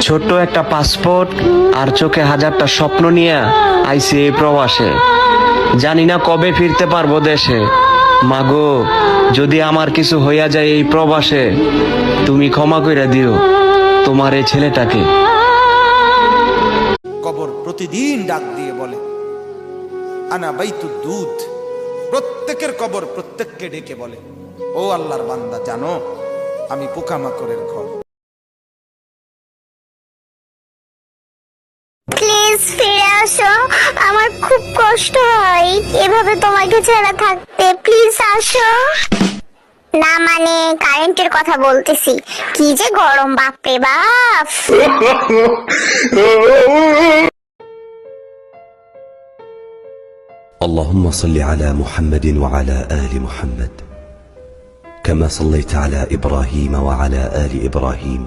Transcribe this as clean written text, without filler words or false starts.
ছোট্ট একটা পাসপোর্ট আর চোখে হাজারটা স্বপ্ন নিয়ে আইছি এই প্রবাসে। জানি না কবে ফিরতে পারবো দেশে। মাগো, যদি আমার কিছু হইয়া যায় এই প্রবাসে, তুমি ক্ষমা কইরা দিও তোমার এই ছেলেটাকে। কবর প্রতিদিন ডাক দিয়ে বলে, আনা বাইতুদ দুধ। প্রত্যেকের কবর প্রত্যেককে ডেকে বলে, ও আল্লাহর বান্দা, জানো আমি পোকামাকড়ের ঘর। প্লিজ ফিরে আসো, আমার খুব কষ্ট হয় এভাবে তোমাকে ছাড়া থাকতে। প্লিজ আসো। না মানে কারেন্টের কথা বলতেছি, কি যে গরম, বাপরে বাপ। اللهم صل على محمد وعلى آل محمد كما صليت على إبراهيم وعلى آل إبراهيم